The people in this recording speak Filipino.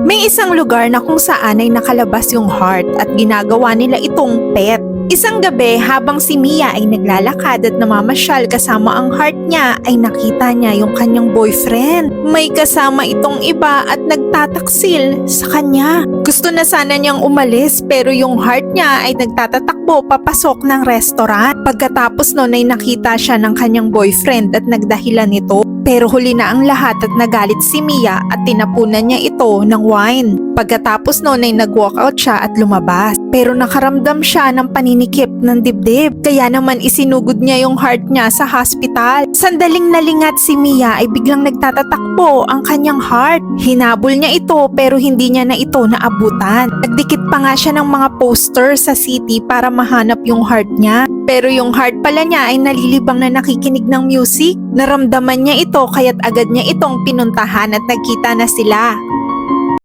May isang lugar na kung saan ay nakalabas yung heart at ginagawa nila itong pet. Isang gabi habang si Mia ay naglalakad at namamasyal kasama ang heart niya ay nakita niya yung kanyang boyfriend. May kasama itong iba at nagtataksil sa kanya. Gusto na sana niyang umalis pero yung heart niya ay nagtatatakbo papasok ng restaurant. Pagkatapos nun ay nakita siya ng kanyang boyfriend at nagdahilan nito. Pero huli na ang lahat at nagalit si Mia at tinapunan niya ito ng wine. Pagkatapos noon ay nag-walkout siya at lumabas. Pero nakaramdam siya ng paninikip ng dibdib. Kaya naman isinugod niya yung heart niya sa hospital. Sandaling nalingat si Mia ay biglang nagtatatakbo ang kanyang heart. Hinabol niya ito pero hindi niya na ito naabutan. Nagdikit pa nga siya ng mga poster sa city para mahanap yung heart niya. Pero yung heart pala niya ay nalilibang na nakikinig ng music. Naramdaman niya ito kaya't agad niya itong pinuntahan at nagkita na sila.